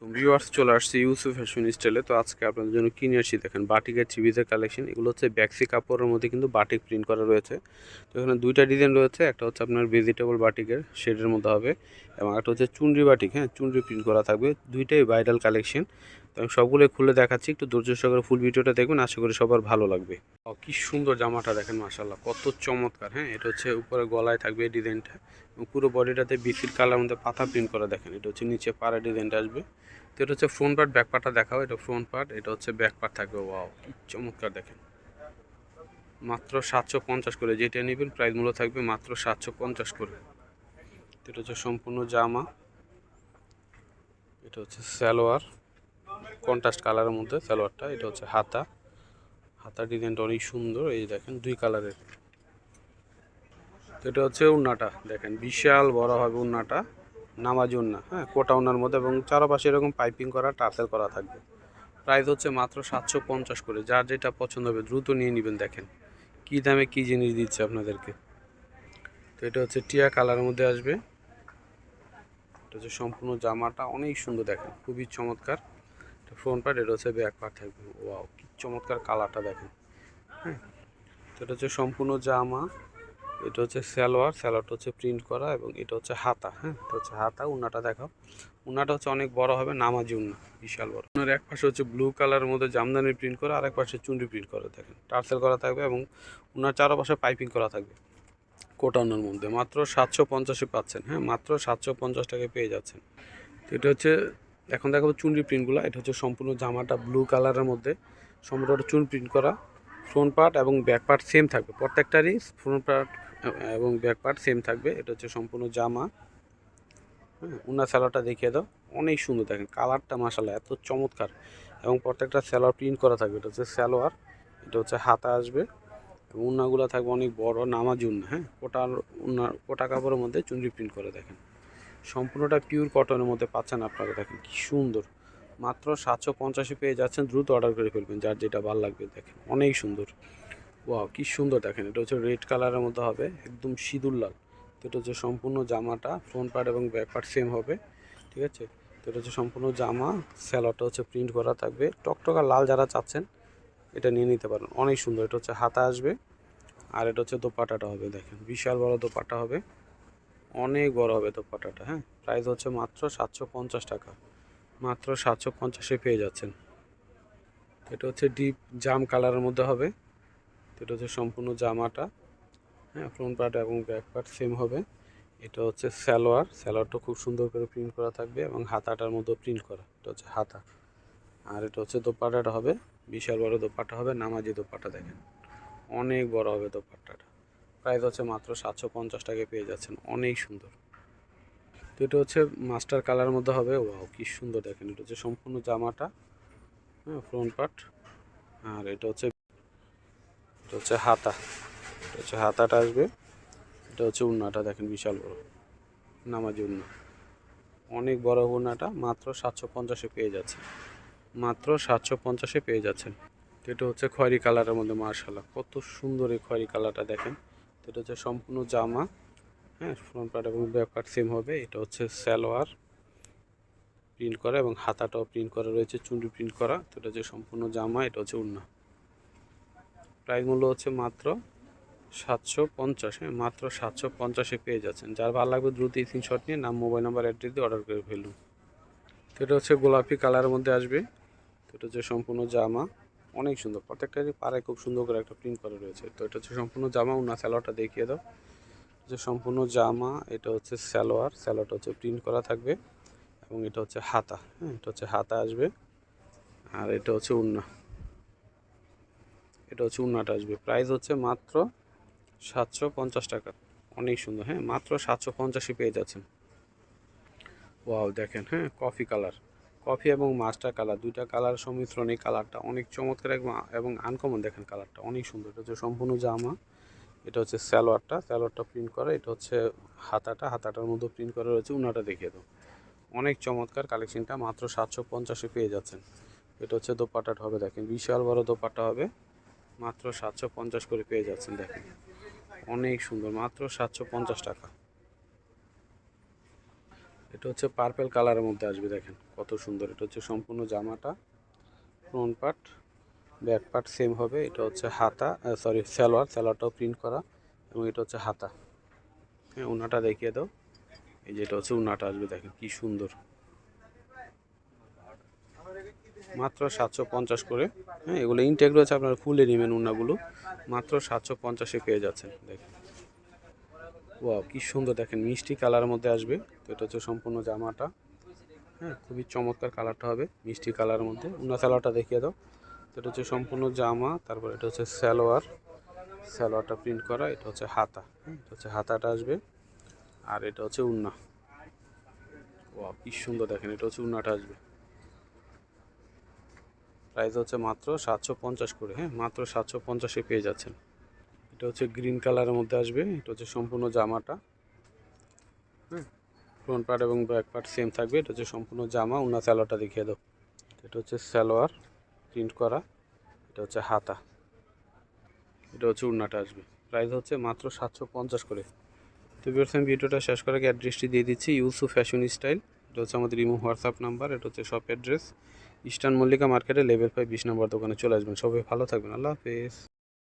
আলাইকুম ভিউয়ার্স, চলে আসছে ইউসুফ ফ্যাশন স্টাইলে। তো আজকে আপনাদের জন্য কিনে আসছি দেখেন বাটিকের থ্রি-পিসের কালেকশন। এগুলো হচ্ছে ব্যাক্সি কাপড়ের মধ্যে কিন্তু বাটিক প্রিন্ট করা রয়েছে। তো এখানে দুইটা ডিজাইন রয়েছে, একটা হচ্ছে আপনার ভেজিটেবল বাটিকের শেডের মধ্যে হবে এবং একটা হচ্ছে চুনরি বাটিক, হ্যাঁ চুনরি প্রিন্ট করা থাকবে। দুইটাই ভাইরাল কালেকশন। তো আমি সবগুলো খুলে দেখাচ্ছি, একটু ধৈর্য সহকারে ফুল ভিডিওটা দেখবেন, আশা করি সবার ভালো লাগবে। কি সুন্দর জামাটা দেখেন, মাশাআল্লাহ কত চমৎকার। হ্যাঁ, এটা হচ্ছে উপরে গলায় থাকবে এই ডিজাইনটা এবং পুরো বডিটাতে বিসির কালার মধ্যে পাতা প্রিন্ট করা দেখেন। এটা হচ্ছে নিচে পাড়া ডিজাইনটা আসবে। তো এটা হচ্ছে ফ্রন্ট পার্ট, ব্যাক পার্টটা দেখাও। এটা ফ্রন্ট পার্ট, এটা হচ্ছে ব্যাক পার্ট থাকবে। ওয়াও কি চমৎকার দেখেন, মাত্র 750 করে। যেটা নেবেন প্রাইস মূল্য থাকবে মাত্র 750 করে। এটা হচ্ছে সম্পূর্ণ জামা, এটা হচ্ছে সালোয়ার কন্ট্রাস্ট কালারের মধ্যে সালোয়ারটা। এটা হচ্ছে হাতা, হাতার ডিজাইনটা অনেক সুন্দর, এই দেখেন দুই কালারের। তো এটা হচ্ছে উন্নাটা দেখেন, বিশাল বড় হবে উন্নাটা, নামাজি উন্না, হ্যাঁ কোটা উন্নার মধ্যে এবং চারপাশে এরকম পাইপিং করা টার্সেল করা থাকবে। প্রাইস হচ্ছে মাত্র 750 করে। যার যেটা পছন্দ হবে দ্রুত নিয়ে নেবেন। দেখেন কী দামে কী জিনিস দিচ্ছে আপনাদেরকে। তো এটা হচ্ছে টিয়া কালারের মধ্যে আসবে। এটা হচ্ছে সম্পূর্ণ জামাটা অনেক সুন্দর দেখেন, খুবই চমৎকার। এটা ফ্রন্ট পার্ট, এটা হচ্ছে ব্যাক পার্ট থাকবে। ওয়াও কি চমৎকার কালারটা দেখেন। হ্যাঁ, তো এটা হচ্ছে সম্পূর্ণ জামা, এটা হচ্ছে সালোয়ার, সালোয়ারটা হচ্ছে প্রিন্ট করা এবং এটা হচ্ছে হাতা। হ্যাঁ, এটা হচ্ছে হাতা। উন্নাটা দেখাও। উন্নাটা হচ্ছে অনেক বড় হবে, নামাজি উন্না, বিশাল বড়। উন্নার এক পাশে হচ্ছে ব্লু কালারের মধ্যে জামদানি প্রিন্ট করা, আর এক পাশে চুনরি প্রিন্ট করা দেখেন, টার্সেল করা থাকবে এবং উন্নার চারপাশে পাইপিং করা থাকবে কোটা উন্নার মধ্যে। মাত্র 750-এ পাচ্ছেন। হ্যাঁ, মাত্র 750 টাকায় পেয়ে যাচ্ছেন। তো এটা হচ্ছে, এখন দেখাবো চুনরি প্রিন্টগুলো। এটা হচ্ছে সম্পূর্ণ জামাটা ব্লু কালারের মধ্যে, সম্পূর্ণ চুন প্রিন্ট করা। ফ্রন্ট পার্ট এবং ব্যাক পার্ট সেম থাকবে, প্রত্যেকটারই ফ্রন্ট পার্ট এবং ব্যাক পার্ট সেম থাকবে। এটা হচ্ছে সম্পূর্ণ জামা। হ্যাঁ, উন্না স্যালোয়ারটা দেখিয়ে দাও, অনেক সুন্দর দেখেন কালারটা, মাশাআল্লাহ এত চমৎকার। এবং প্রত্যেকটা স্যালোয়ার প্রিন্ট করা থাকবে। এটা হচ্ছে স্যালোয়ার, এটা হচ্ছে হাতা আসবে এবং উন্নাগুলো থাকবে অনেক বড়, নামাজি উন্না। হ্যাঁ, কোটার উন্না, কোটা কাপড়ের মধ্যে চুনরি প্রিন্ট করে দেখেন। সম্পূর্ণটা পিওর কটনের মধ্যে পাচ্ছেন আপনারা, দেখেন কি সুন্দর। মাত্র 750-এ পেয়ে যাচ্ছেন, দ্রুত অর্ডার করে ফেলবেন যার যেটা ভালো লাগবে। দেখেন অনেক সুন্দর, ওয়াও কি সুন্দর দেখেন। এটা হচ্ছে রেড কালারের মধ্যে হবে, একদম সিঁদুর লাল। তো এটা হচ্ছে সম্পূর্ণ জামাটা, ফ্রন্ট পার্ট এবং ব্যাক পার্ট সেম হবে, ঠিক আছে। তো এটা হচ্ছে সম্পূর্ণ জামা, স্যালোয়ারটা হচ্ছে প্রিন্ট করা থাকবে। টকটকা লাল যারা চাচ্ছেন এটা নিয়ে নিতে পারেন, অনেক সুন্দর। এটা হচ্ছে হাতা আসবে আর এটা হচ্ছে দোপাট্টাটা হবে, দেখেন বিশাল বড় দোপাট্টা হবে, অনেক বড় হবে দোপাট্টাটা। হ্যাঁ, প্রাইস হচ্ছে মাত্র 750 টাকা। মাত্র 750-এ পেয়ে যাচ্ছেন। এটা হচ্ছে ডিপ জাম কালারের মধ্যে হবে। তো এটা হচ্ছে সম্পূর্ণ জামাটা, হ্যাঁ ফ্রন্ট পার্ট এবং ব্যাক পার্ট সেম হবে। এটা হচ্ছে সালোয়ার, সালোয়ারটা খুব সুন্দর করে প্রিন্ট করা থাকবে এবং হাতাটার মধ্যে প্রিন্ট করা, এটা হচ্ছে হাতা। আর এটা হচ্ছে দোপাট্টাটা হবে, বিশাল বড় দোপাট্টা হবে, নামাজি দোপাট্টা দেখেন, অনেক বড় হবে দোপাট্টাটা। প্রাইস হচ্ছে মাত্র 750 টাকায় পেয়ে যাচ্ছেন, অনেক সুন্দর। তো এটা হচ্ছে মাস্টার কালারের মধ্যে হবে। ওয়াও কি সুন্দর দেখেন। এটা হচ্ছে সম্পূর্ণ জামাটা, হ্যাঁ ফ্রন্ট পার্ট। আর এটা হচ্ছে হাতা, এটা হচ্ছে হাতাটা আসবে। এটা হচ্ছে উন্নাটা দেখেন, বিশাল বড় নামাজি উন্না, অনেক বড় উন্নাটা। মাত্র 750-এ পেয়ে যাচ্ছেন, মাত্র 750-এ পেয়ে যাচ্ছেন। তো এটা হচ্ছে খয়েরি কালারের মধ্যে, মার্শাল্লাহ কত সুন্দর এই খয়েরি কালারটা দেখেন। তো এটা হচ্ছে সম্পূর্ণ জামা, হ্যাঁ ফ্রন্ট পার্ট এবং ব্যাক পার্ট সেম হবে। এটা হচ্ছে সালোয়ার প্রিন্ট করা এবং হাতাটাও প্রিন্ট করা রয়েছে, চুনরি প্রিন্ট করা। তো এটা হচ্ছে সম্পূর্ণ জামা, এটা হচ্ছে উন্না। প্রাইস মূল্য হচ্ছে মাত্র 750। হ্যাঁ, মাত্র 750-এ পেয়ে যাচ্ছেন। যার ভালো লাগবে দ্রুত স্ক্রিনশট নিয়ে নাম, মোবাইল নাম্বার, অ্যাড্রেস দিয়ে অর্ডার করে ফেলুন। তো এটা হচ্ছে গোলাপি কালারের মধ্যে আসবে। তো এটা হচ্ছে সম্পূর্ণ জামা, অনেক সুন্দর, প্রত্যেকটারই পাড়ায় খুব সুন্দর করে একটা প্রিন্ট করা রয়েছে। তো এটা হচ্ছে সম্পূর্ণ জামা, উন্না সালোয়ারটা দেখিয়ে দাও। যে সম্পূর্ণ জামা, এটা হচ্ছে সালোয়ার, সালোয়ারটা হচ্ছে প্রিন্ট করা থাকবে এবং এটা হচ্ছে হাতা। হ্যাঁ, এটা হচ্ছে হাতা আসবে আর এটা হচ্ছে উন্না, এটা হচ্ছে উন্নাটা আসবে। প্রাইস হচ্ছে মাত্র 750 টাকা, অনেক সুন্দর। হ্যাঁ, মাত্র 750-এ পেয়ে যাচ্ছেন। ওয়াও দেখেন, হ্যাঁ কফি কালার, কফি এবং মাস্টার কালার, দুইটা কালার সংমিশ্রণ। এই কালারটা অনেক চমৎকার এবং আনকমন, দেখেন কালারটা অনেক সুন্দর। এটা হচ্ছে সম্পূর্ণ জামা, এটা হচ্ছে সালোয়ারটা, সালোয়ারটা প্রিন্ট করা। এটা হচ্ছে হাতাটা, হাতাটার মধ্যে প্রিন্ট করা রয়েছে। উন্নাটা দেখিয়ে দাও, অনেক চমৎকার কালেকশনটা। মাত্র 750-এ পেয়ে যাচ্ছেন। এটা হচ্ছে দোপাট্টাটা হবে, দেখেন বিশাল বড় দোপাট্টা হবে, মাত্র 750 করে পেয়ে যাচ্ছেন। দেখেন অনেক সুন্দর, মাত্র 750 টাকা। এটা হচ্ছে পার্পেল কালারের মধ্যে আসবে, দেখেন কত সুন্দর। এটা হচ্ছে সম্পূর্ণ জামাটা, front part back part same হবে। এটা হচ্ছে হাতা, সরি সালোয়ারটাও প্রিন্ট করা, এবং এটা হচ্ছে হাতা। হ্যাঁ, উনাটা দেখিয়ে দাও। এই যে এটা হচ্ছে উনাটা আসবে, দেখেন কি সুন্দর, মাত্র 750 করে। হ্যাঁ, এগুলো ইনটেক রয়েছে, আপনারা খুলে নেবেন উন্নাগুলো, মাত্র 750-এ পেয়ে যাচ্ছেন। দেখেন ওয়াও কি সুন্দর, দেখেন মিষ্টি কালারের মধ্যে আসবে। তো এটা হচ্ছে সম্পূর্ণ জামাটা। হ্যাঁ, খুবই চমৎকার কালারটা হবে, মিষ্টি কালারের মধ্যে। উন্না সালোয়ারটা দেখিয়ে দাও। তো এটা হচ্ছে সম্পূর্ণ জামা, তারপর এটা হচ্ছে সালোয়ারটা প্রিন্ট করা, এটা হচ্ছে হাতা। হ্যাঁ, এটা হচ্ছে হাতাটা আসবে, আর এটা হচ্ছে উন্না। ওয়াও কি সুন্দর, দেখেন এটা হচ্ছে উন্নাটা আসবে। প্রাইস হচ্ছে মাত্র 750 করে। হ্যাঁ, মাত্র 750-এ পেয়ে যাচ্ছেন। এটা হচ্ছে গ্রিন কালারের মধ্যে আসবে। এটা হচ্ছে সম্পূর্ণ জামাটা। হ্যাঁ, ফ্রন্ট পার্ট এবং ব্যাক পার্ট সেম থাকবে। এটা হচ্ছে সম্পূর্ণ জামা। উন্না সালোয়ারটা দেখিয়ে দাও। এটা হচ্ছে সালোয়ার প্রিন্ট করা, এটা হচ্ছে হাতা, এটা হচ্ছে উন্নাটা আসবে। প্রাইস হচ্ছে মাত্র 750 করে। তো ভিউয়ার্স, আমি ভিডিওটা শেষ করার আগে অ্যাড্রেসটি দিয়ে দিচ্ছি, ইউসুফ ফ্যাশন স্টাইল। এটা হচ্ছে আমাদের ইমো হোয়াটসঅ্যাপ নাম্বার। এটা হচ্ছে শপ অ্যাড্রেস ইস্টার্ন মল্লিকা মার্কেটে লেভেল 5 20 নম্বর দোকানে চলে আসবেন। সবাই ভালো থাকবেন, আল্লাহ হাফেজ।